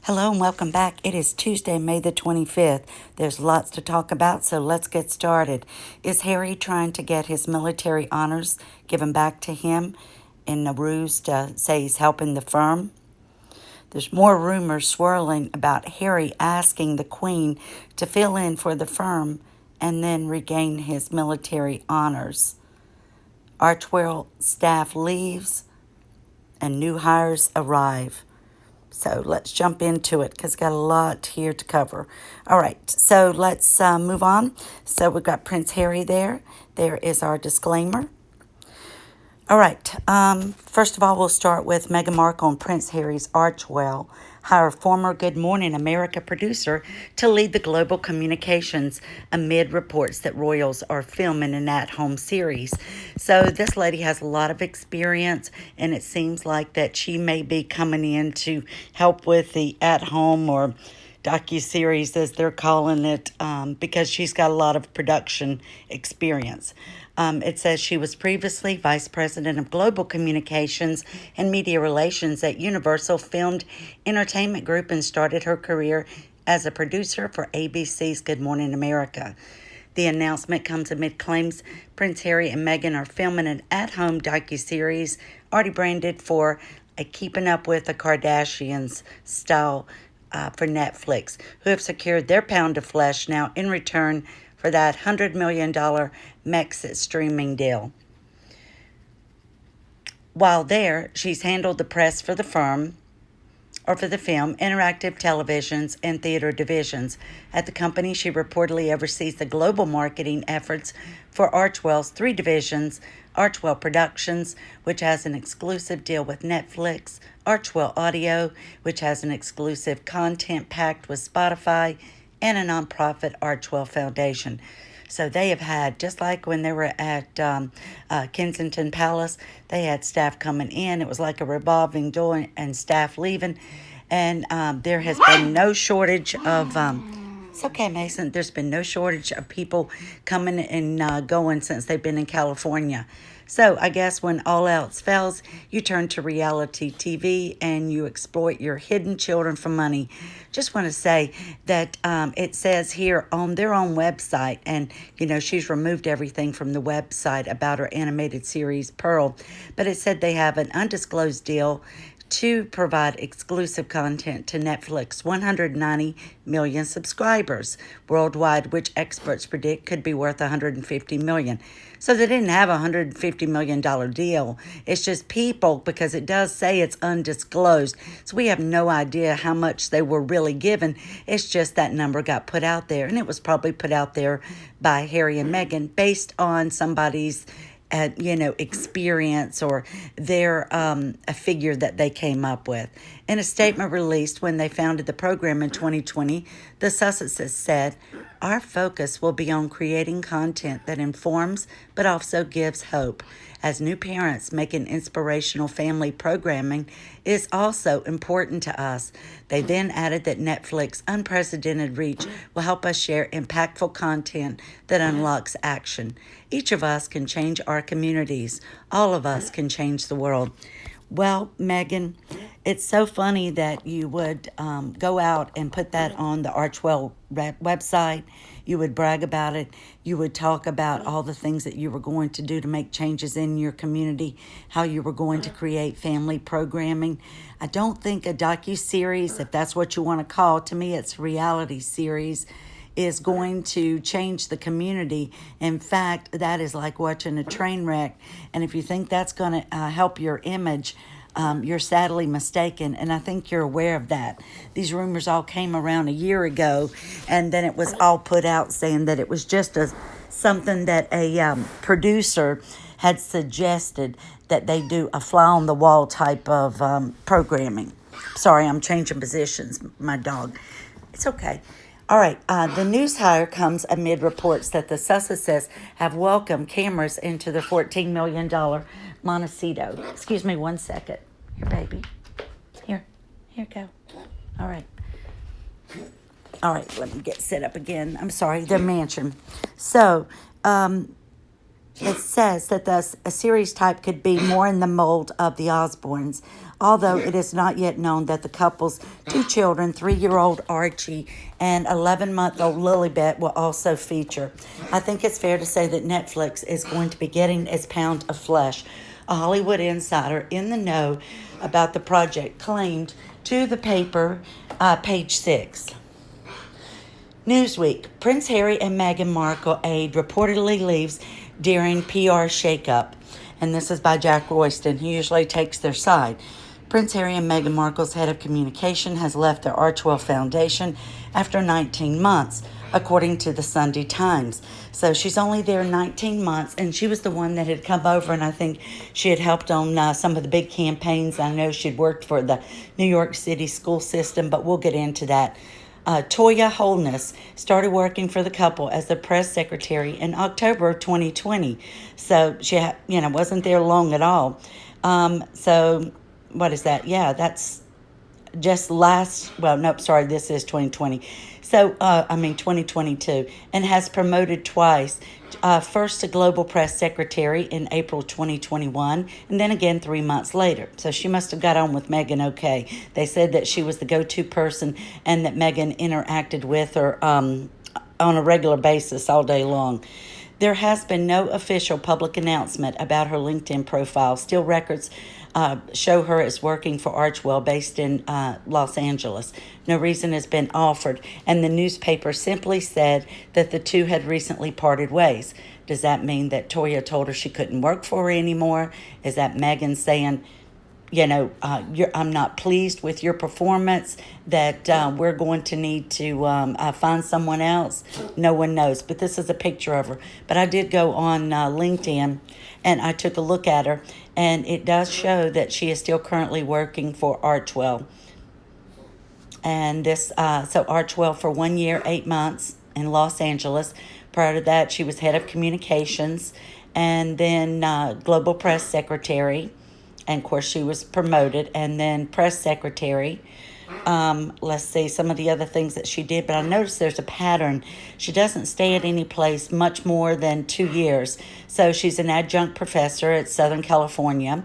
Hello and welcome back. It is Tuesday, May the 25th. There's lots to talk about, so let's get started. Is Harry trying to get his military honors given back to him in a ruse to say he's helping the firm? There's more rumors swirling about Harry asking the Queen to fill in for the firm and then regain his military honors. Archewell staff leaves and new hires arrive. So let's jump into it because got a lot here to cover. All right, so let's move on. So we've got Prince Harry there. There is our disclaimer. All right, first of all, we'll start with Meghan Markle and Prince Harry's Archewell hire former Good Morning America producer to lead the global communications amid reports that royals are filming an at-home series. So this lady has a lot of experience, and it seems like that she may be coming in to help with the at-home or docuseries, as they're calling it, because she's got a lot of production experience. It says she was previously Vice President of Global Communications and Media Relations at Universal Filmed Entertainment Group and started her career as a producer for ABC's Good Morning America. The announcement comes amid claims Prince Harry and Meghan are filming an at-home docuseries already branded for a Keeping Up with the Kardashians style for Netflix, who have secured their pound of flesh now in return for that $100 million Max streaming deal. While there, she's handled the press for the film, interactive televisions, and theater divisions. At the company, she reportedly oversees the global marketing efforts for Archewell's three divisions: Archewell Productions, which has an exclusive deal with Netflix; Archewell Audio, which has an exclusive content pact with Spotify; and a nonprofit Archewell Foundation. So they have had, just like when they were at Kensington Palace, they had staff coming in. It was like a revolving door and staff leaving. And there has been no shortage of... it's okay, Mason. There's been no shortage of people coming and going since they've been in California. So I guess when all else fails, you turn to reality TV and you exploit your hidden children for money. Just want to say that it says here on their own website, and she's removed everything from the website about her animated series Pearl, but it said they have an undisclosed deal to provide exclusive content to Netflix 190 million subscribers worldwide, which experts predict could be worth $150 million. So they didn't have a $150 million deal. It's just people, because it does say it's undisclosed. So we have no idea how much they were really given. It's just that number got put out there, and it was probably put out there by Harry and Meghan based on somebody's experience or their a figure that they came up with. In a statement released when they founded the program in 2020, the Sussexes said, "Our focus will be on creating content that informs but also gives hope. As new parents, making inspirational family programming is also important to us." They then added that Netflix's unprecedented reach will help us share impactful content that unlocks action. Each of us can change our communities. All of us can change the world. Well, Meghan, it's so funny that you would go out and put that on the Archewell website. You would brag about it. You would talk about all the things that you were going to do to make changes in your community, how you were going to create family programming. I don't think a docuseries, if that's what you want to call, to me it's a reality series, is going to change the community. In fact, that is like watching a train wreck. And if you think that's going to help your image, you're sadly mistaken, and I think you're aware of that. These rumors all came around a year ago, and then it was all put out saying that it was just something that a producer had suggested that they do a fly-on-the-wall type of programming. Sorry, I'm changing positions, my dog. It's okay. All right, the news hire comes amid reports that the Sussexes have welcomed cameras into the $14 million Montecito. Excuse me 1 second. Here, baby. Here, go. All right, let me get set up again. I'm sorry, the mansion. So, it says that a series type could be more in the mold of the Osbournes. although it is not yet known that the couple's two children, 3-year-old Archie and 11-month-old Lilibet, will also feature. I think it's fair to say that Netflix is going to be getting its pound of flesh. A Hollywood insider in the know about the project claimed to the paper, Page 6. Newsweek, Prince Harry and Meghan Markle aide reportedly leaves during PR shakeup. And this is by Jack Royston, who usually takes their side. Prince Harry and Meghan Markle's head of communication has left the Archewell Foundation after 19 months, according to the Sunday Times. So she's only there 19 months, and she was the one that had come over, and I think she had helped on some of the big campaigns. I know she'd worked for the New York City school system, but we'll get into that. Toya Holness started working for the couple as the press secretary in October of 2020. So she, wasn't there long at all. So what is that? Yeah, that's just this is 2020. So, 2022, and has promoted twice. First to global press secretary in April 2021, and then again 3 months later. So she must have got on with Meghan okay. They said that she was the go-to person and that Meghan interacted with her on a regular basis all day long. There has been no official public announcement about her LinkedIn profile. Still, records show her as working for Archewell, based in Los Angeles. No reason has been offered, and the newspaper simply said that the two had recently parted ways. Does that mean that Toya told her she couldn't work for her anymore? Is that Meghan saying, I'm not pleased with your performance, that we're going to need to find someone else? No one knows, but this is a picture of her. But I did go on LinkedIn, and I took a look at her, and it does show that she is still currently working for Archewell. And this, so Archewell for 1 year, 8 months in Los Angeles. Prior to that, she was head of communications, and then global press secretary. And of course, she was promoted, and then press secretary. Let's see some of the other things that she did, but I noticed there's a pattern. She doesn't stay at any place much more than 2 years. So she's an adjunct professor at Southern California.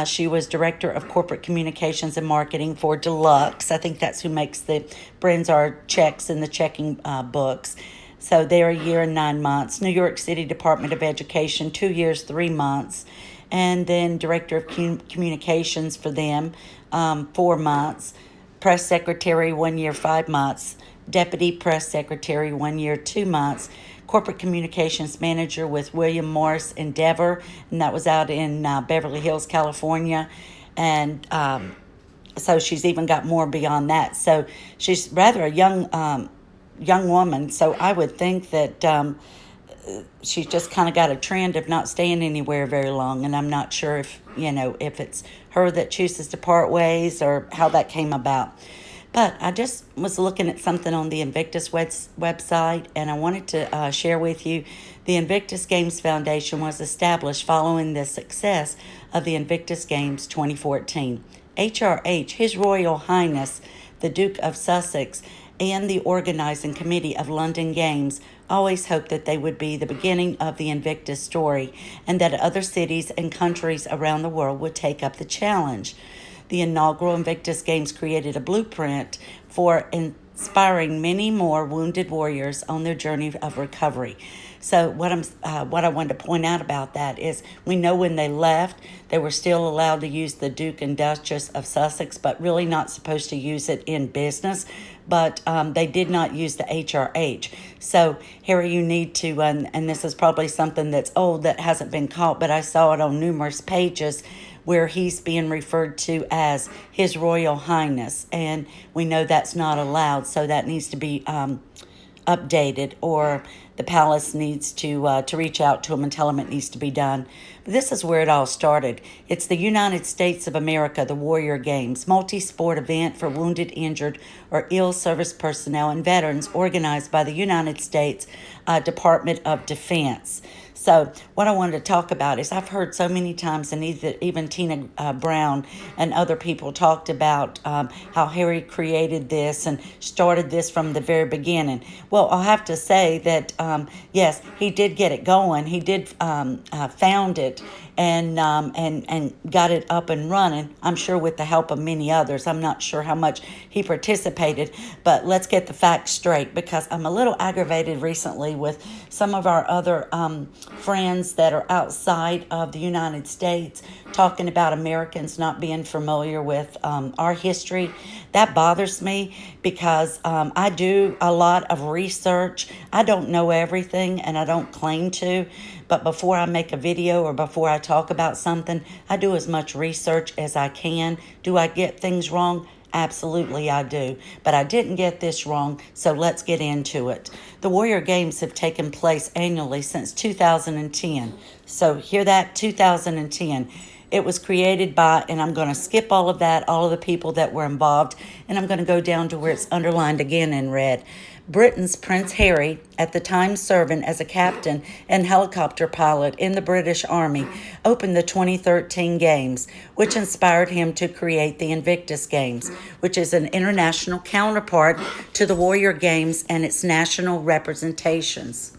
She was director of corporate communications and marketing for Deluxe. I think that's who makes the Brenzar checks in the checking books. So they're 1 year and 9 months. New York City Department of Education, 2 years, 3 months. And then director of communications for them, 4 months. Press secretary, 1 year, 5 months. Deputy press secretary, 1 year, 2 months. Corporate communications manager with William Morris Endeavor, and that was out in Beverly Hills, California. And so she's even got more beyond that. So she's rather a young woman. So I would think that she's just kind of got a trend of not staying anywhere very long, and I'm not sure if it's her that chooses to part ways or how that came about. But I just was looking at something on the Invictus website, and I wanted to share with you. The Invictus Games Foundation was established following the success of the Invictus Games 2014. HRH, His Royal Highness, the Duke of Sussex, and the organizing committee of London Games always hoped that they would be the beginning of the Invictus story, and that other cities and countries around the world would take up the challenge. The inaugural Invictus Games created a blueprint for inspiring many more wounded warriors on their journey of recovery. So what I wanted to point out about that is, we know when they left, they were still allowed to use the Duke and Duchess of Sussex, but really not supposed to use it in business. But they did not use the HRH. So, Harry, you need to, and this is probably something that's old that hasn't been caught, but I saw it on numerous pages where he's being referred to as His Royal Highness. And we know that's not allowed, so that needs to be updated, or the palace needs to reach out to him and tell him it needs to be done. But this is where it all started. It's the United States of America, the Warrior Games, multi-sport event for wounded, injured, or ill service personnel and veterans, organized by the United States Department of Defense. So what I wanted to talk about is I've heard so many times, and even Tina Brown and other people talked about how Harry created this and started this from the very beginning. Well, I'll have to say that, yes, he did get it going. He did found it and got it up and running, I'm sure with the help of many others. I'm not sure how much he participated, but let's get the facts straight, because I'm a little aggravated recently with some of our other friends that are outside of the United States talking about Americans not being familiar with our history. That bothers me, because I do a lot of research. I don't know everything, and I don't claim to, but before I make a video or before I talk about something, I do as much research as I can. Do I get things wrong? Absolutely I do. But I didn't get this wrong, so let's get into it. The Warrior Games have taken place annually since 2010. So hear that, 2010. It was created by, and I'm going to skip all of that, all of the people that were involved, and I'm going to go down to where it's underlined again in red. Britain's Prince Harry, at the time serving as a captain and helicopter pilot in the British Army, opened the 2013 Games, which inspired him to create the Invictus Games, which is an international counterpart to the Warrior Games and its national representations.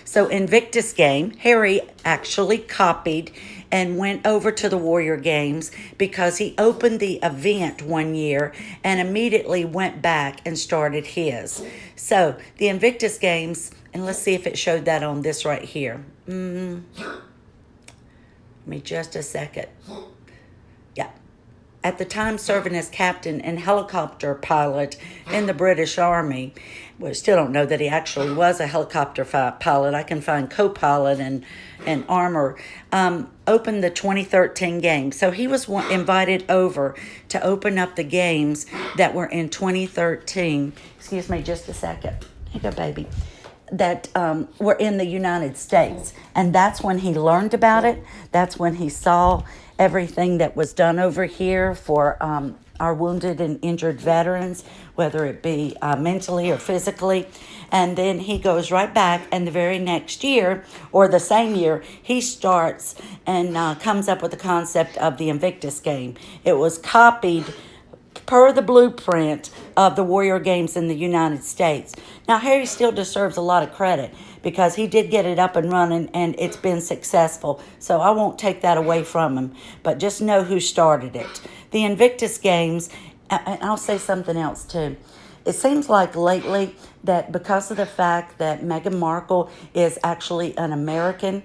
So Invictus Game, Harry actually copied and went over to the Warrior Games because he opened the event one year and immediately went back and started his. So the Invictus Games, and let's see if it showed that on this right here. Give me just a second. Yeah. At the time serving as captain and helicopter pilot in the British Army. We still don't know that he actually was a helicopter pilot. I can find co-pilot and armor. Opened the 2013 Games. So he was invited over to open up the games that were in 2013. Excuse me just a second. Here you go, baby. That were in the United States. And that's when he learned about it. That's when he saw everything that was done over here for our wounded and injured veterans, whether it be mentally or physically. And then he goes right back, and the very next year, or the same year, he starts and comes up with the concept of the Invictus Game. It was copied per the blueprint of the Warrior Games in the United States. Now, Harry still deserves a lot of credit because he did get it up and running, and it's been successful. So I won't take that away from him, but just know who started it. The Invictus Games, and I'll say something else too. It seems like lately that because of the fact that Meghan Markle is actually an American,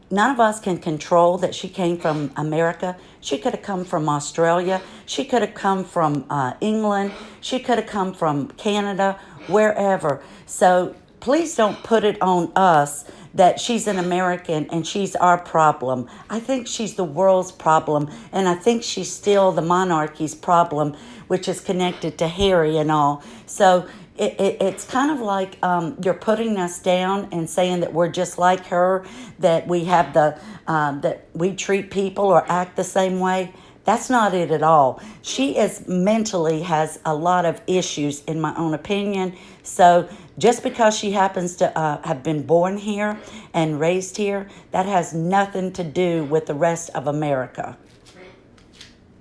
none of us can control that she came from America. She could have come from Australia. She could have come from England. She could have come from Canada, wherever. So please don't put it on us that she's an American and she's our problem. I think she's the world's problem, and I think she's still the monarchy's problem, which is connected to Harry and all. So it's kind of like you're putting us down and saying that we're just like her, that we have that we treat people or act the same way. That's not it at all. She is mentally has a lot of issues, in my own opinion. So just because she happens to have been born here and raised here, that has nothing to do with the rest of America.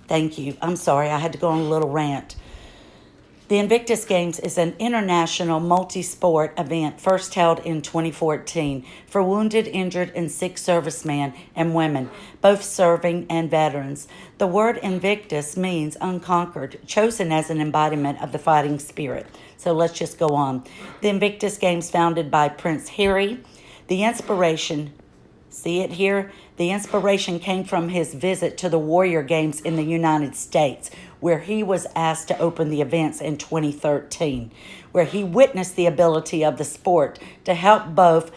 Thank you. I'm sorry, I had to go on a little rant. The Invictus Games is an international multi-sport event first held in 2014 for wounded, injured, and sick servicemen and women, both serving and veterans. The word Invictus means unconquered, chosen as an embodiment of the fighting spirit. So let's just go on. The Invictus Games, founded by Prince Harry. The inspiration, see it here? The inspiration came from his visit to the Warrior Games in the United States, where he was asked to open the events in 2013, where he witnessed the ability of the sport to help both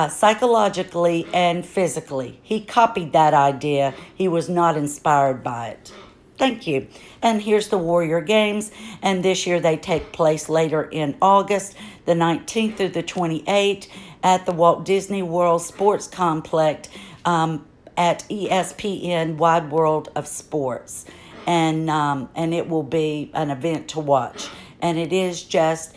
psychologically and physically. He copied that idea. He was not inspired by it. Thank you. And here's the Warrior Games, and this year they take place later in August, the 19th through the 28th, at the Walt Disney World Sports Complex at ESPN Wide World of Sports. And it will be an event to watch. And it is just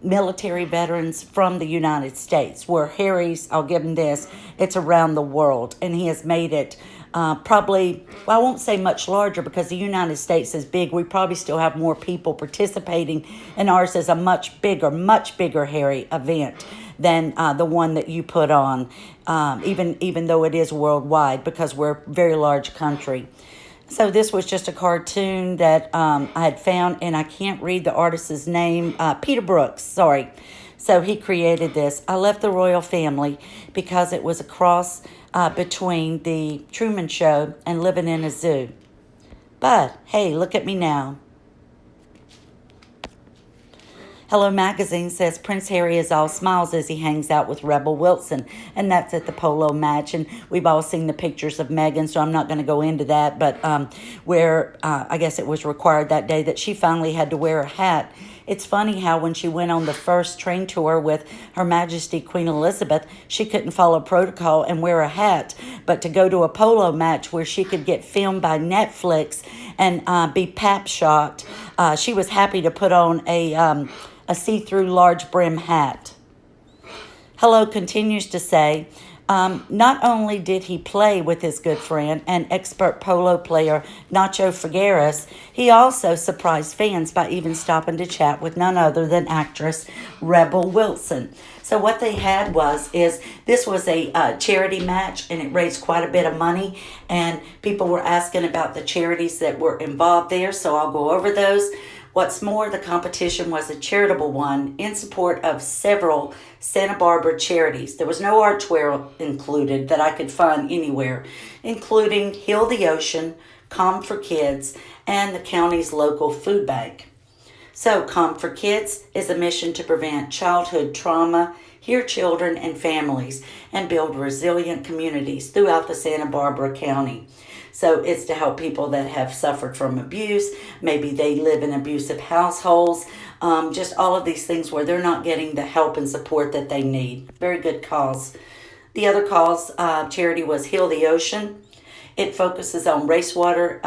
military veterans from the United States, where Harry's, I'll give him this, it's around the world, and he has made it probably, well, I won't say much larger because the United States is big. We probably still have more people participating, and ours is a much bigger Harry event than the one that you put on, even though it is worldwide because we're a very large country. So this was just a cartoon that I had found, and I can't read the artist's name. Peter Brooks, sorry. So he created this. I left the royal family because it was a cross between the Truman Show and living in a zoo. But, hey, look at me now. Hello Magazine says Prince Harry is all smiles as he hangs out with Rebel Wilson, and that's at the polo match. And we've all seen the pictures of Meghan, so I'm not going to go into that. But where I guess it was required that day that she finally had to wear a hat. It's funny how when she went on the first train tour with Her Majesty Queen Elizabeth, she couldn't follow protocol and wear a hat. But to go to a polo match where she could get filmed by Netflix and be pap shot, she was happy to put on a see-through large brim hat. Hello continues to say, not only did he play with his good friend and expert polo player Nacho Figueres, he also surprised fans by even stopping to chat with none other than actress Rebel Wilson. So what they had this was a charity match, and it raised quite a bit of money, and people were asking about the charities that were involved there, so I'll go over those. What's more, the competition was a charitable one in support of several Santa Barbara charities. There was no Archewell included that I could find anywhere, including Heal the Ocean, Com for Kids, and the county's local food bank. So, Com for Kids is a mission to prevent childhood trauma, hear children and families, and build resilient communities throughout the Santa Barbara County. So it's to help people that have suffered from abuse. Maybe they live in abusive households. Just all of these things where they're not getting the help and support that they need. Very good cause. The other cause, charity, was Heal the Ocean. It focuses on wastewater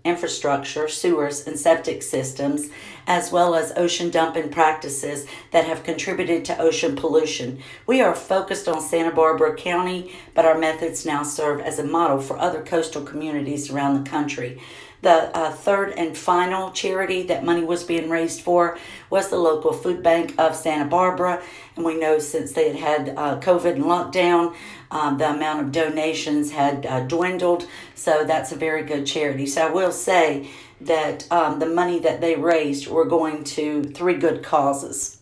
infrastructure, sewers, and septic systems, as well as ocean dumping practices that have contributed to ocean pollution. We are focused on Santa Barbara County, but our methods now serve as a model for other coastal communities around the country. The third and final charity that money was being raised for was the local food bank of Santa Barbara. And we know since they had COVID and lockdown, the amount of donations had dwindled. So that's a very good charity. So I will say that the money that they raised were going to 3 good causes.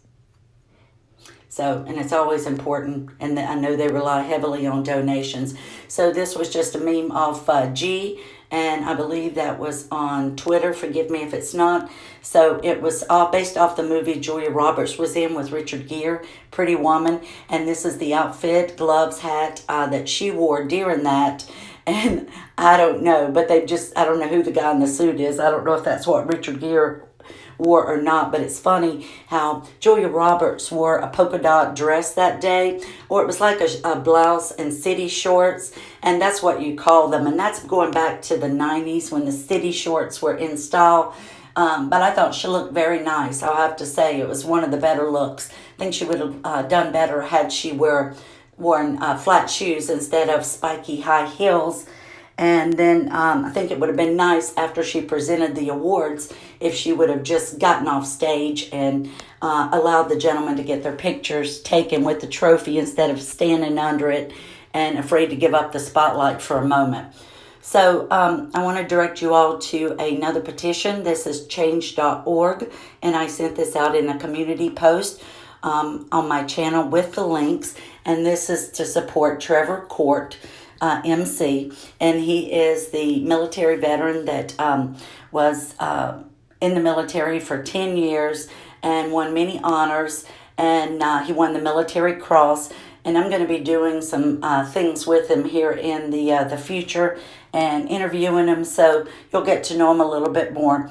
So, and it's always important, and I know they rely heavily on donations. So this was just a meme off G, and I believe that was on Twitter. Forgive me if it's not. So it was all based off the movie Julia Roberts was in with Richard Gere, Pretty Woman. And this is the outfit, gloves, hat that she wore during that. And I don't know, but I don't know who the guy in the suit is. I don't know if that's what Richard Gere wore or not, but it's funny how Julia Roberts wore a polka dot dress that day, or it was like a blouse and city shorts, and that's what you call them, and that's going back to the 90s when the city shorts were in style. But I thought she looked very nice. I'll have to say it was one of the better looks. I think she would have done better had she worn flat shoes instead of spiky high heels. And then I think it would have been nice after she presented the awards if she would have just gotten off stage and allowed the gentlemen to get their pictures taken with the trophy instead of standing under it and afraid to give up the spotlight for a moment. So I want to direct you all to another petition. This is change.org, and I sent this out in a community post on my channel with the links. And this is to support Trevor Court, MC, and he is the military veteran that was in the military for 10 years and won many honors, and he won the Military Cross. And I'm going to be doing some things with him here in the future and interviewing him, so you'll get to know him a little bit more.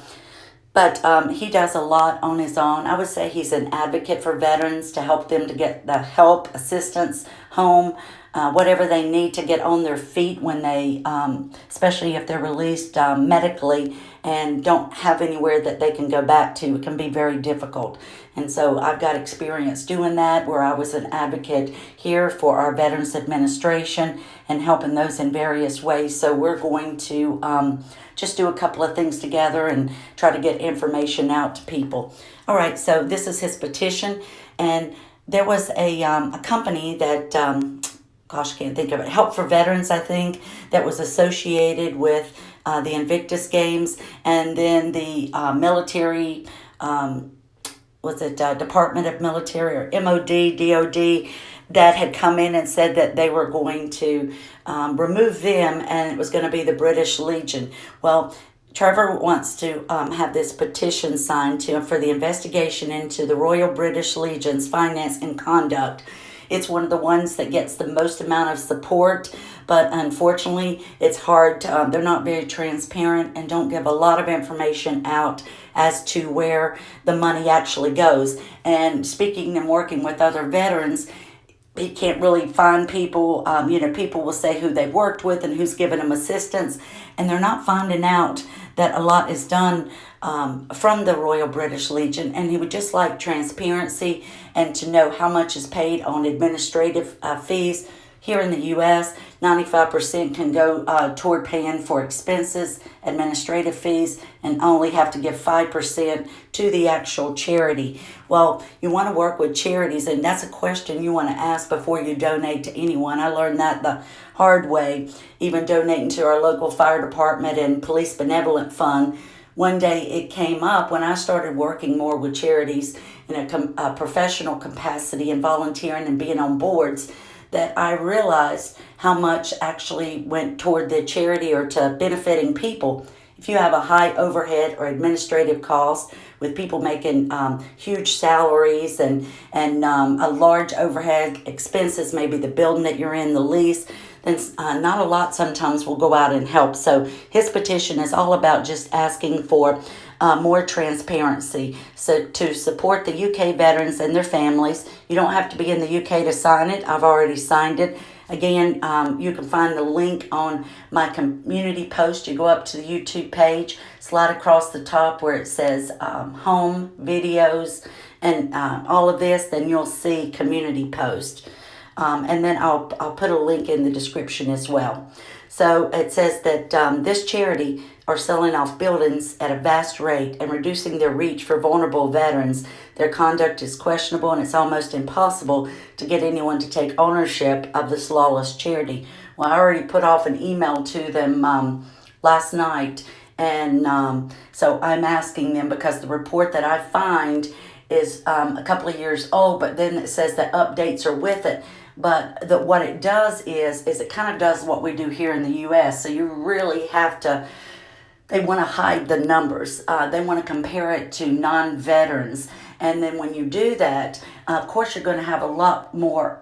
But he does a lot on his own. I would say he's an advocate for veterans to help them to get the help, assistance, home, whatever they need to get on their feet when they, especially if they're released medically and don't have anywhere that they can go back to. It can be very difficult. And so I've got experience doing that, where I was an advocate here for our Veterans Administration and helping those in various ways. So we're going to just do a couple of things together and try to get information out to people. All right, so this is his petition. And there was a company that, gosh, I can't think of it, Help for Veterans, I think, that was associated with the Invictus Games, and then the military, Department of Military, or MOD, DOD, that had come in and said that they were going to remove them, and it was going to be the British Legion. Well, Trevor wants to have this petition signed for the investigation into the Royal British Legion's finance and conduct. It's one of the ones that gets the most amount of support, but unfortunately, it's hard. They're not very transparent and don't give a lot of information out as to where the money actually goes. And speaking and working with other veterans, he can't really find people. People will say who they've worked with and who's given them assistance, and they're not finding out that a lot is done from the Royal British Legion. And he would just like transparency and to know how much is paid on administrative fees. Here in the U.S., 95% can go toward paying for expenses, administrative fees, and only have to give 5% to the actual charity. Well, you want to work with charities, and that's a question you want to ask before you donate to anyone. I learned that the hard way, even donating to our local fire department and police benevolent fund. One day it came up when I started working more with charities in a professional capacity and volunteering and being on boards, that I realized how much actually went toward the charity or to benefiting people. If you have a high overhead or administrative cost with people making huge salaries and a large overhead expenses, maybe the building that you're in, the lease, then not a lot sometimes will go out and help. So his petition is all about just asking for more transparency. So to support the UK veterans and their families, you don't have to be in the UK to sign it. I've already signed it. Again, you can find the link on my community post. You go up to the YouTube page, slide across the top where it says home, videos, and all of this, then you'll see community post. And then I'll put a link in the description as well. So it says that this charity are selling off buildings at a vast rate and reducing their reach for vulnerable veterans. Their conduct is questionable, and it's almost impossible to get anyone to take ownership of this lawless charity. Well, I already put off an email to them last night, and so I'm asking them, because the report that I find is a couple of years old, but then it says that updates are with it. But what it does is it kind of does what we do here in the U.S. So you really have to, they want to hide the numbers. They want to compare it to non-veterans. And then when you do that, of course, you're going to have a lot more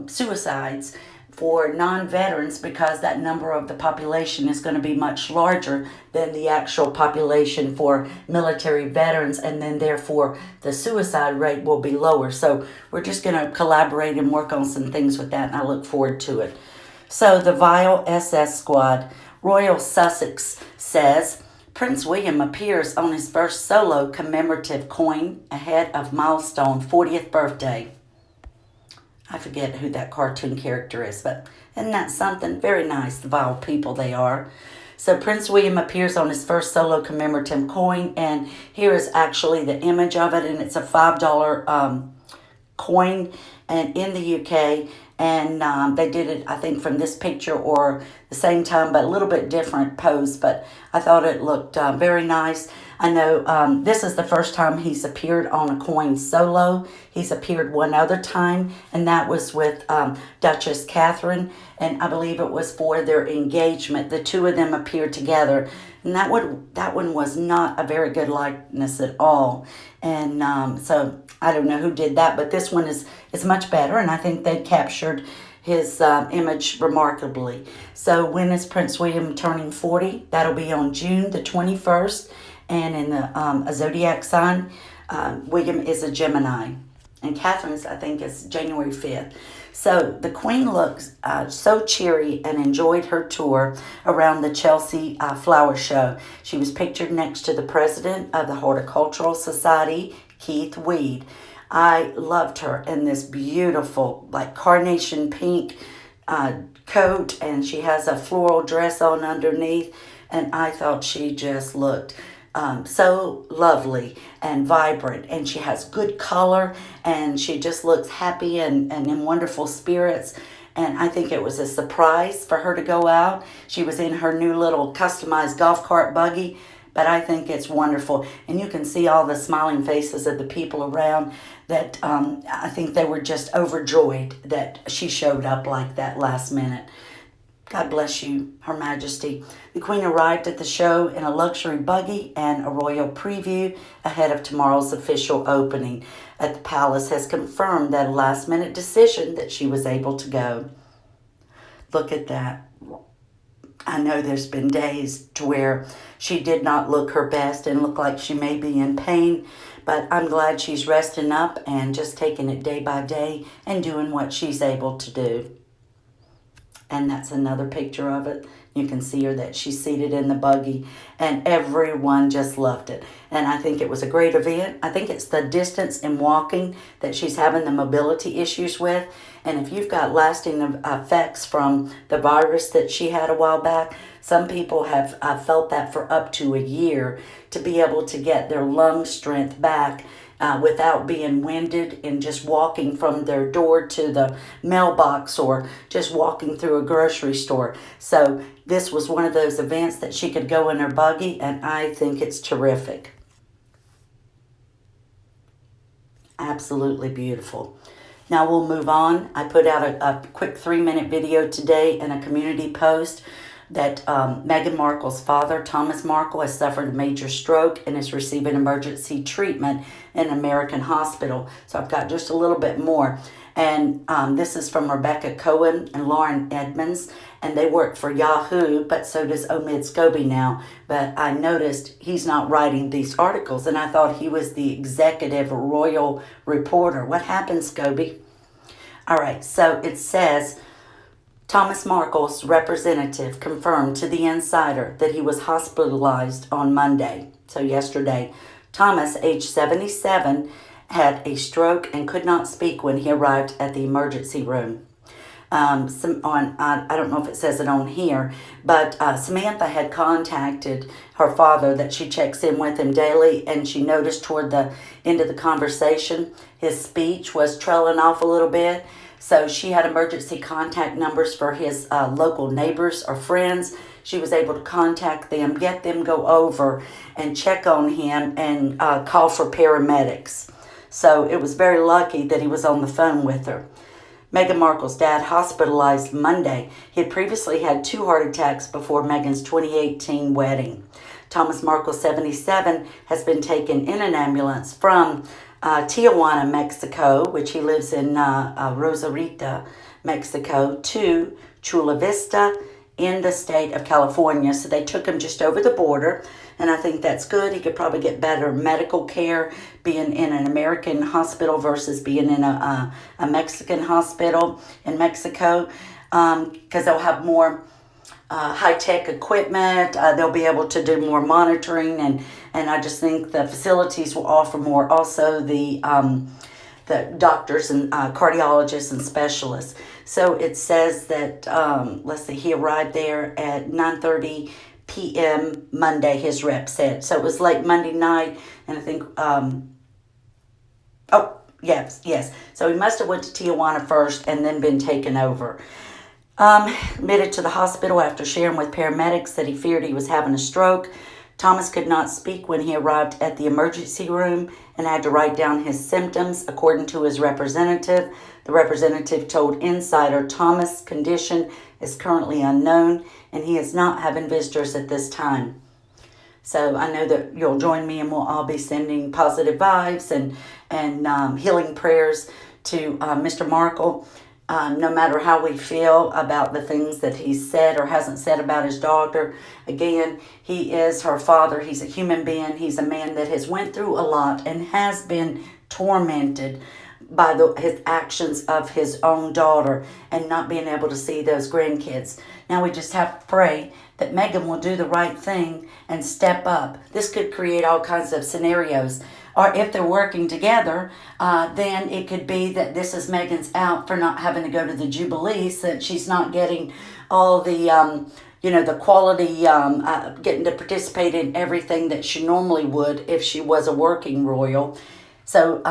suicides for non-veterans, because that number of the population is going to be much larger than the actual population for military veterans, and then therefore the suicide rate will be lower. So we're just going to collaborate and work on some things with that, and I look forward to it. So the Vile SS Squad, Royal Sussex says, Prince William appears on his first solo commemorative coin ahead of milestone 40th birthday. I forget who that cartoon character is, but isn't that something? Very nice, the vile people they are. So Prince William appears on his first solo commemorative coin, and here is actually the image of it, and it's a $5 coin, and in the UK, and they did it, I think, from this picture or the same time, but a little bit different pose, but I thought it looked very nice. I know this is the first time he's appeared on a coin solo. He's appeared one other time, and that was with Duchess Catherine, and I believe it was for their engagement. The two of them appeared together, and that one was not a very good likeness at all. And so I don't know who did that, but this one is much better, and I think they captured his image remarkably. So when is Prince William turning 40? That'll be on June the 21st. And in the a zodiac sign, William is a Gemini. and Catherine's, I think, is January 5th. So the Queen looks so cheery and enjoyed her tour around the Chelsea Flower Show. She was pictured next to the president of the Horticultural Society, Keith Weed. I loved her in this beautiful, like, carnation pink coat, and she has a floral dress on underneath, and I thought she just looked so lovely and vibrant, and she has good color, and she just looks happy and in wonderful spirits. And I think it was a surprise for her to go out. She was in her new little customized golf cart buggy, but I think it's wonderful. And you can see all the smiling faces of the people around that I think they were just overjoyed that she showed up like that last minute. God bless you, Her Majesty. The Queen arrived at the show in a luxury buggy and a royal preview ahead of tomorrow's official opening. At the palace has confirmed that a last-minute decision that she was able to go. Look at that. I know there's been days to where she did not look her best and look like she may be in pain, but I'm glad she's resting up and just taking it day by day and doing what she's able to do. And that's another picture of it. You can see her that she's seated in the buggy, and everyone just loved it. And I think it was a great event. I think it's the distance in walking that she's having the mobility issues with. And if you've got lasting effects from the virus that she had a while back, some people have felt that for up to a year, to be able to get their lung strength back without being winded in just walking from their door to the mailbox or just walking through a grocery store. So this was one of those events that she could go in her buggy, and I think it's terrific. Absolutely beautiful. Now we'll move on. I put out a quick 3-minute video today in a community post that Meghan Markle's father, Thomas Markle, has suffered a major stroke and is receiving emergency treatment in an American hospital. So I've got just a little bit more. And this is from Rebecca Cohen and Lauren Edmonds. And they work for Yahoo, but so does Omid Scobie now. But I noticed he's not writing these articles, and I thought he was the executive royal reporter. What happened, Scobie? All right, so it says, Thomas Markle's representative confirmed to The Insider that he was hospitalized on Monday, so yesterday. Thomas, age 77, had a stroke and could not speak when he arrived at the emergency room. I don't know if it says it on here, but Samantha had contacted her father that she checks in with him daily, and she noticed toward the end of the conversation his speech was trailing off a little bit. So she had emergency contact numbers for his local neighbors or friends. She was able to contact them, get them go over and check on him and call for paramedics. So it was very lucky that he was on the phone with her. Meghan Markle's dad hospitalized Monday. He had previously had 2 heart attacks before Meghan's 2018 wedding. Thomas Markle, 77, has been taken in an ambulance from Tijuana, Mexico, which he lives in Rosarito, Mexico, to Chula Vista in the state of California. So they took him just over the border, and I think that's good. He could probably get better medical care being in an American hospital versus being in a Mexican hospital in Mexico, because they'll have more high-tech equipment. They'll be able to do more monitoring, and I just think the facilities will offer more. Also, the doctors and cardiologists and specialists. So it says that, let's see, he arrived there at 9:30 p.m. Monday, his rep said. So it was late Monday night, and I think, yes. So he must have went to Tijuana first and then been taken over. Admitted to the hospital after sharing with paramedics that he feared he was having a stroke. Thomas could not speak when he arrived at the emergency room and had to write down his symptoms, according to his representative. The representative told Insider Thomas' condition is currently unknown, and he is not having visitors at this time. So I know that you'll join me, and we'll all be sending positive vibes and healing prayers to Mr. Markle. No matter how we feel about the things that he's said or hasn't said about his daughter. Again, he is her father. He's a human being. He's a man that has went through a lot and has been tormented by his actions of his own daughter and not being able to see those grandkids. Now we just have to pray that Meghan will do the right thing and step up. This could create all kinds of scenarios. Or if they're working together, then it could be that this is Meghan's out for not having to go to the Jubilee, since she's not getting all the, the quality, getting to participate in everything that she normally would if she was a working royal. So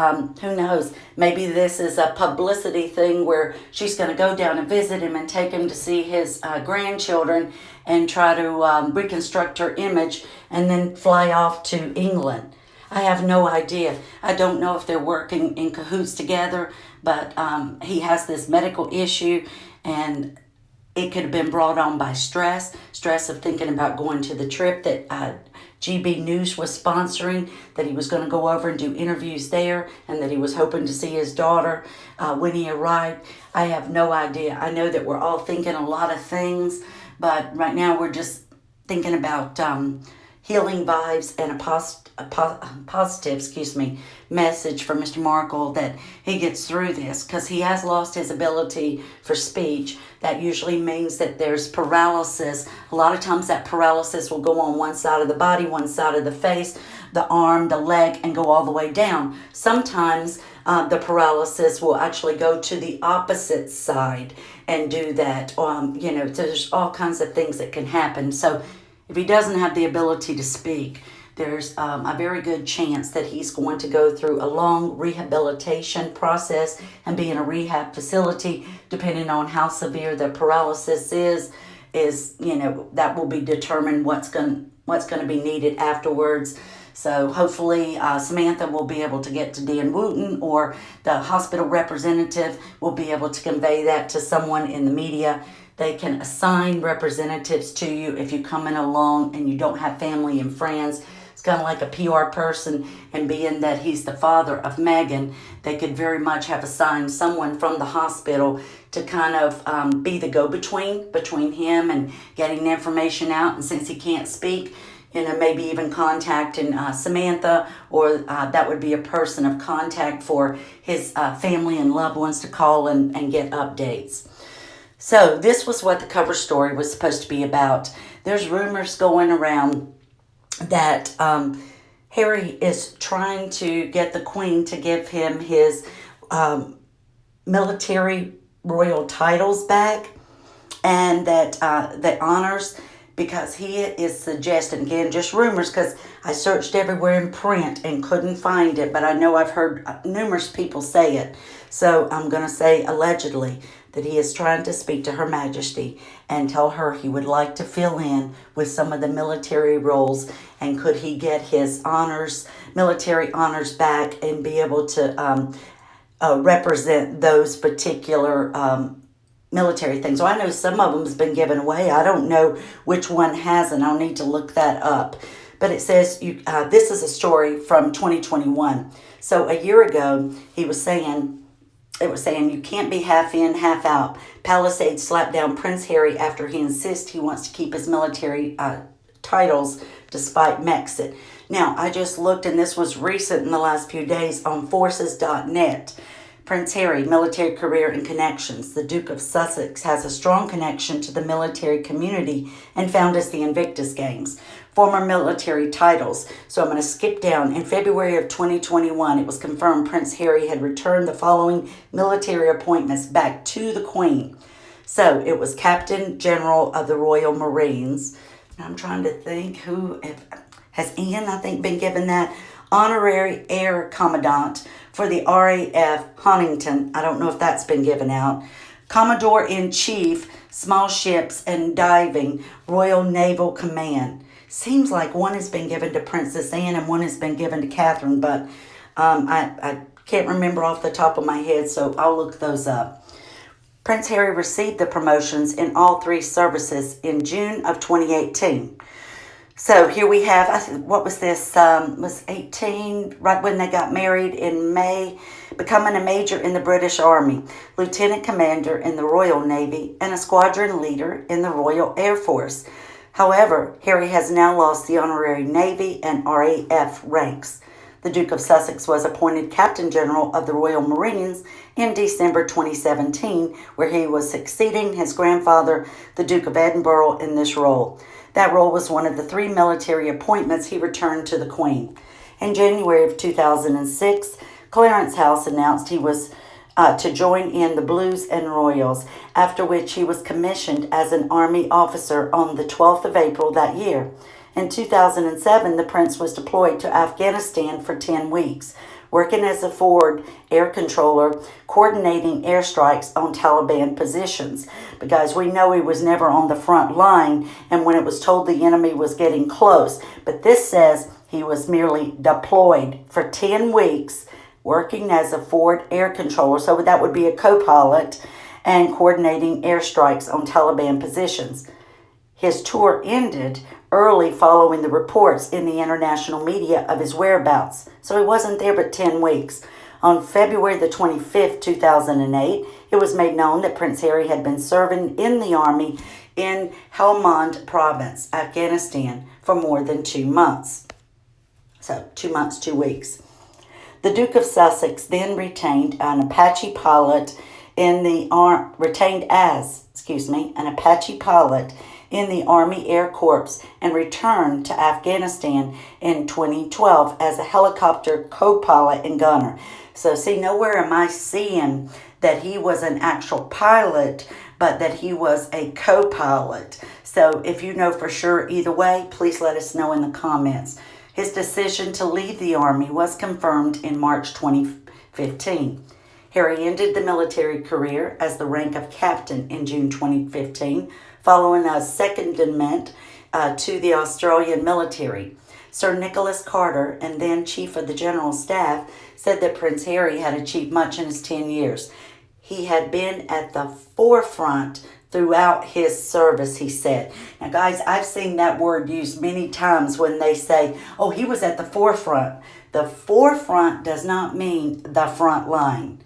who knows? Maybe this is a publicity thing where she's going to go down and visit him and take him to see his grandchildren and try to reconstruct her image and then fly off to England. I have no idea. I don't know if they're working in cahoots together, but he has this medical issue, and it could have been brought on by stress of thinking about going to the trip that GB News was sponsoring, that he was going to go over and do interviews there, and that he was hoping to see his daughter when he arrived. I have no idea. I know that we're all thinking a lot of things, but right now we're just thinking about healing vibes and a positive message for Mr. Markle, that he gets through this, because he has lost his ability for speech. That usually means that there's paralysis. A lot of times that paralysis will go on one side of the body, one side of the face, the arm, the leg, and go all the way down. Sometimes the paralysis will actually go to the opposite side and do that. So there's all kinds of things that can happen. So if he doesn't have the ability to speak, there's a very good chance that he's going to go through a long rehabilitation process and be in a rehab facility, depending on how severe the paralysis is that will be determined what's going to be needed afterwards. So hopefully Samantha will be able to get to Dan Wooten, or the hospital representative will be able to convey that to someone in the media. They can assign representatives to you if you come in along and you don't have family and friends. It's kind of like a PR person, and being that he's the father of Meghan, they could very much have assigned someone from the hospital to kind of be the go-between between him and getting the information out. And since he can't speak, maybe even contacting Samantha, or that would be a person of contact for his family and loved ones to call and get updates. So this was what the cover story was supposed to be about. There's rumors going around that Harry is trying to get the Queen to give him his military royal titles back, and that the honors, because he is suggesting, again, just rumors, because I searched everywhere in print and couldn't find it, but I know I've heard numerous people say it. So I'm going to say allegedly that he is trying to speak to Her Majesty and tell her he would like to fill in with some of the military roles, and could he get his honors, military honors back, and be able to represent those particular military things. So I know some of them has been given away. I don't know which one hasn't. I'll need to look that up. But it says, this is a story from 2021. So a year ago, it was saying, you can't be half in, half out. Palisades slapped down Prince Harry after he insists he wants to keep his military titles despite Brexit. Now, I just looked, and this was recent in the last few days, on forces.net. Prince Harry, military career and connections. The Duke of Sussex has a strong connection to the military community and founded the Invictus Games. Former military titles. So I'm going to skip down. In February of 2021, it was confirmed Prince Harry had returned the following military appointments back to the Queen. So it was Captain General of the Royal Marines. I'm trying to think has Ian, I think, been given that. Honorary Air Commandant for the RAF Huntington. I don't know if that's been given out. Commodore-in-Chief, Small Ships and Diving, Royal Naval Command. Seems like one has been given to Princess Anne and one has been given to Catherine, but I can't remember off the top of my head, so I'll look those up. Prince Harry received the promotions in all three services in June of 2018. So here we have, what was this, was 18, right when they got married in May, becoming a major in the British Army, lieutenant commander in the Royal Navy, and a squadron leader in the Royal Air Force. However, Harry has now lost the honorary Navy and RAF ranks. The Duke of Sussex was appointed Captain General of the Royal Marines in December 2017, where he was succeeding his grandfather, the Duke of Edinburgh, in this role. That role was one of the 3 military appointments he returned to the Queen. In January of 2006, Clarence House announced he was to join in the Blues and Royals, after which he was commissioned as an Army officer on the 12th of April that year. In 2007, the Prince was deployed to Afghanistan for 10 weeks, working as a forward air controller, coordinating airstrikes on Taliban positions. But guys, we know he was never on the front line, and when it was told the enemy was getting close. But this says he was merely deployed for 10 weeks, working as a forward air controller, so that would be a co-pilot, and coordinating airstrikes on Taliban positions. His tour ended early following the reports in the international media of his whereabouts, so he wasn't there but 10 weeks. On February the 25th, 2008, it was made known that Prince Harry had been serving in the army in Helmand Province, Afghanistan, for more than 2 months. So, 2 months, 2 weeks. The Duke of Sussex then retained an Apache pilot in the an Apache pilot in the Army Air Corps and returned to Afghanistan in 2012 as a helicopter co-pilot and gunner. So see, nowhere am I seeing that he was an actual pilot, but that he was a co-pilot. So if you know for sure either way, please let us know in the comments. His decision to leave the Army was confirmed in March 2015. Harry ended the military career as the rank of captain in June 2015, following a secondment to the Australian military. Sir Nicholas Carter, and then Chief of the General Staff, said that Prince Harry had achieved much in his 10 years. He had been at the forefront throughout his service, he said. Now, guys, I've seen that word used many times when they say, oh, he was at the forefront. The forefront does not mean the front line.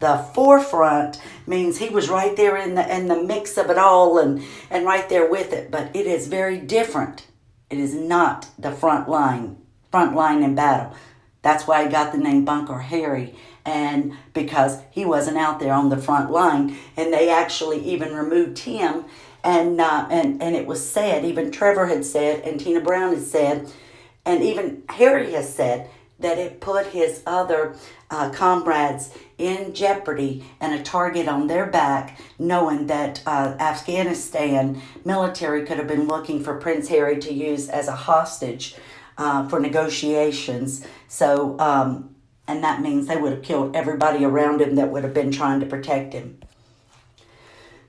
The forefront means he was right there in the mix of it all and right there with it. But it is very different. It is not the front line in battle. That's why he got the name Bunker Harry, and because he wasn't out there on the front line, and they actually even removed him, and it was said, even Trevor had said, and Tina Brown had said, and even Harry has said that it put his other comrades in jeopardy and a target on their back, knowing that Afghanistan military could have been looking for Prince Harry to use as a hostage for negotiations. So, and that means they would have killed everybody around him that would have been trying to protect him.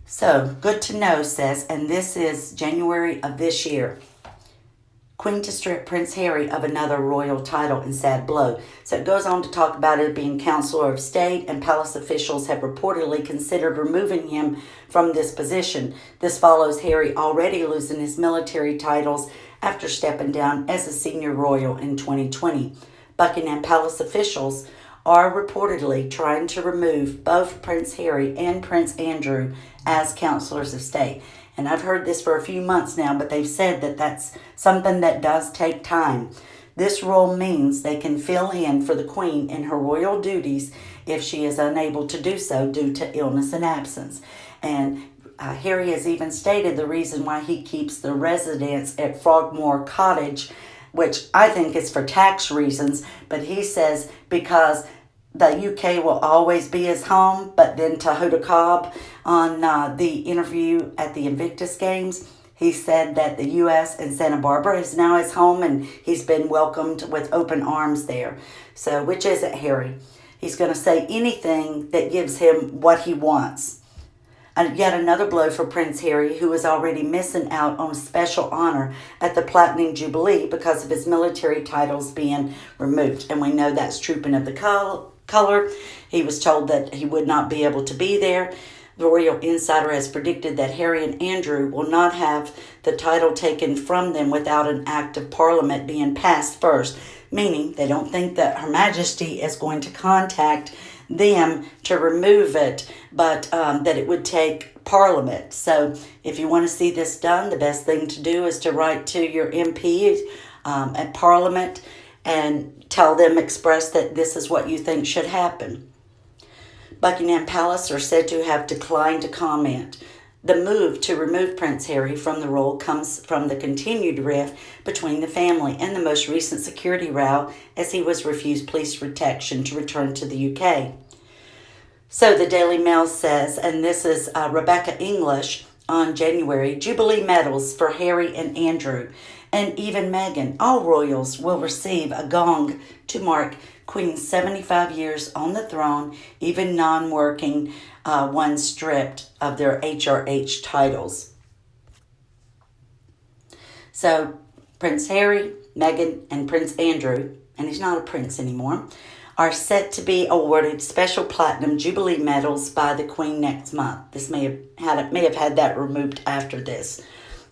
So, good to know, says, and this is January of this year. Queen to strip Prince Harry of another royal title in sad blow. So it goes on to talk about it being Counselor of State, and palace officials have reportedly considered removing him from this position. This follows Harry already losing his military titles after stepping down as a senior royal in 2020. Buckingham Palace officials are reportedly trying to remove both Prince Harry and Prince Andrew as Counselors of State. And I've heard this for a few months now, but they've said that that's something that does take time. This role means they can fill in for the Queen in her royal duties if she is unable to do so due to illness and absence. And Harry has even stated the reason why he keeps the residence at Frogmore Cottage, which I think is for tax reasons, but he says because the UK will always be his home, but then Tahuta Cobb on the interview at the Invictus Games, he said that the U.S. and Santa Barbara is now his home, and he's been welcomed with open arms there. So, which is it, Harry? He's going to say anything that gives him what he wants. And yet another blow for Prince Harry, who is already missing out on a special honor at the Platinum Jubilee because of his military titles being removed. And we know that's Trooping of the Color. He was told that he would not be able to be there. The Royal Insider has predicted that Harry and Andrew will not have the title taken from them without an act of Parliament being passed first, meaning they don't think that Her Majesty is going to contact them to remove it, but that it would take Parliament. So if you want to see this done, the best thing to do is to write to your MP at Parliament and express that this is what you think should happen. Buckingham Palace are said to have declined to comment. The move to remove Prince Harry from the role comes from the continued rift between the family and the most recent security row as he was refused police protection to return to the UK. So the Daily Mail says, and this is Rebecca English on January, Jubilee medals for Harry and Andrew, and even Meghan. All royals will receive a gong to mark Queen's 75 years on the throne, even non-working ones stripped of their HRH titles. So Prince Harry, Meghan, and Prince Andrew, and he's not a prince anymore, are set to be awarded special platinum Jubilee medals by the Queen next month. This may have had that removed after this.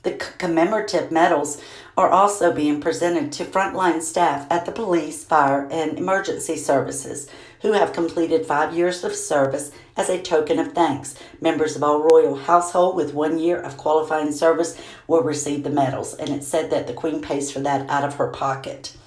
The commemorative medals are also being presented to frontline staff at the police, fire, and emergency services who have completed 5 years of service as a token of thanks. Members of all royal household with 1 year of qualifying service will receive the medals, and it's said that the Queen pays for that out of her pocket.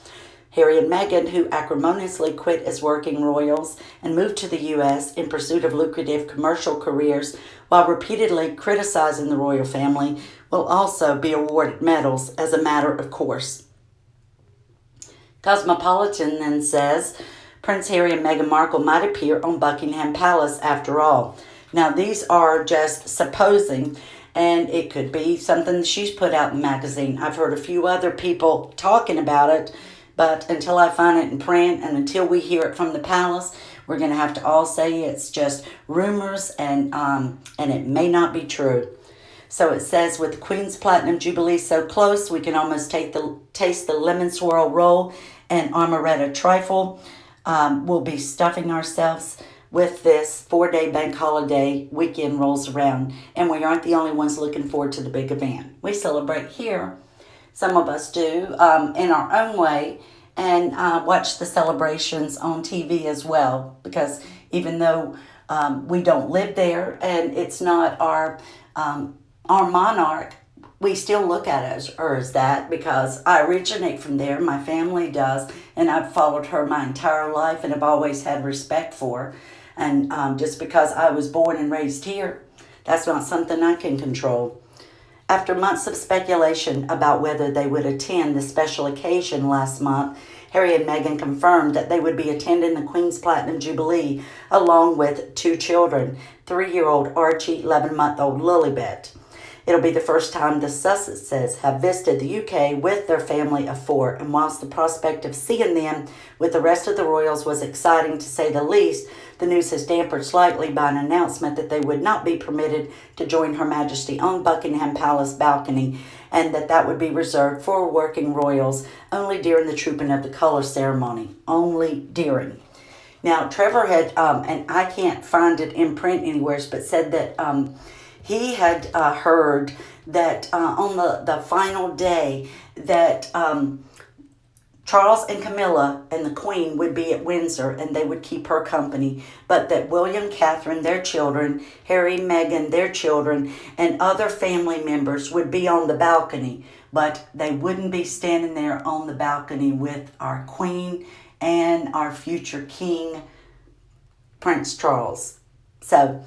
Harry and Meghan, who acrimoniously quit as working royals and moved to the U.S. in pursuit of lucrative commercial careers while repeatedly criticizing the royal family, will also be awarded medals as a matter of course. Cosmopolitan then says Prince Harry and Meghan Markle might appear on Buckingham Palace after all. Now, these are just supposing, and it could be something she's put out in the magazine. I've heard a few other people talking about it, but until I find it in print and until we hear it from the palace, we're going to have to all say it's just rumors and it may not be true. So it says, with the Queen's Platinum Jubilee so close, we can almost taste the lemon swirl roll and Amaretta trifle. We'll be stuffing ourselves with this 4-day bank holiday weekend rolls around. And we aren't the only ones looking forward to the big event. We celebrate here. Some of us do in our own way, and watch the celebrations on TV as well, because even though we don't live there and it's not our monarch, we still look at it as that, because I originate from there, my family does, and I've followed her my entire life and have always had respect for her. And just because I was born and raised here, that's not something I can control. After months of speculation about whether they would attend the special occasion last month, Harry and Meghan confirmed that they would be attending the Queen's Platinum Jubilee along with 2 children, 3-year-old Archie, 11-month-old Lilibet. It'll be the first time the Sussexes have visited the UK with their family of 4, and whilst the prospect of seeing them with the rest of the royals was exciting to say the least, the news is dampened slightly by an announcement that they would not be permitted to join Her Majesty on Buckingham Palace balcony, and that would be reserved for working royals only during the Trooping of the Colour ceremony. Only during. Now, Trevor had, and I can't find it in print anywhere, but said that he had heard that on the final day that Charles and Camilla and the Queen would be at Windsor and they would keep her company, but that William, Catherine, their children, Harry, Meghan, their children, and other family members would be on the balcony, but they wouldn't be standing there on the balcony with our Queen and our future King, Prince Charles. So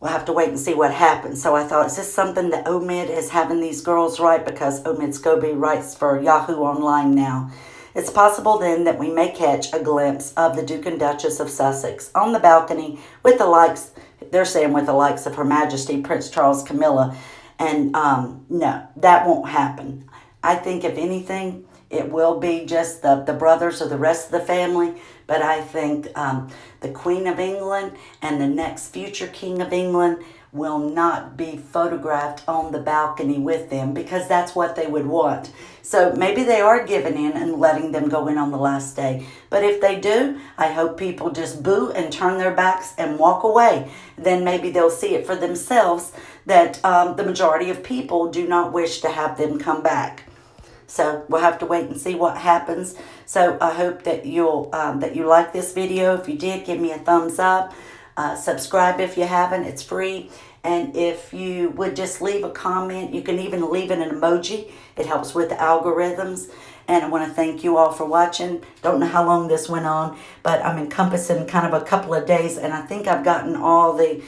we'll have to wait and see what happens. So I thought, is this something that Omid is having these girls write? Because Omid Scobie writes for Yahoo Online now. It's possible then that we may catch a glimpse of the Duke and Duchess of Sussex on the balcony with the likes, they're saying with the likes of Her Majesty, Prince Charles, Camilla. And no, that won't happen. I think if anything, it will be just the brothers or the rest of the family. But I think the Queen of England and the next future King of England will not be photographed on the balcony with them, because that's what they would want. So maybe they are giving in and letting them go in on the last day. But if they do, I hope people just boo and turn their backs and walk away. Then maybe they'll see it for themselves that the majority of people do not wish to have them come back. So we'll have to wait and see what happens. So I hope that you like this video. If you did, give me a thumbs up. Subscribe if you haven't. It's free. And if you would just leave a comment, you can even leave an emoji. It helps with the algorithms. And I want to thank you all for watching. Don't know how long this went on, but I'm encompassing kind of a couple of days, and I think I've gotten all the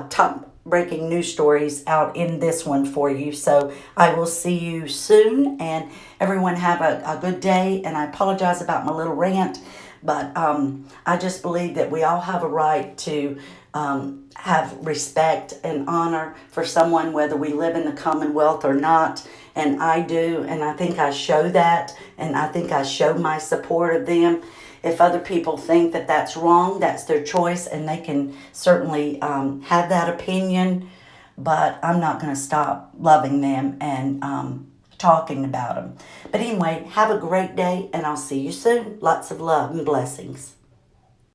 top breaking news stories out in this one for you. So I will see you soon, and everyone have a good day. And I apologize about my little rant, but I just believe that we all have a right to have respect and honor for someone, whether we live in the Commonwealth or not. And I do, and I think I show that, and I think I show my support of them. If other people think that that's wrong, that's their choice, and they can certainly have that opinion. But I'm not going to stop loving them and talking about them. But anyway, have a great day, and I'll see you soon. Lots of love and blessings.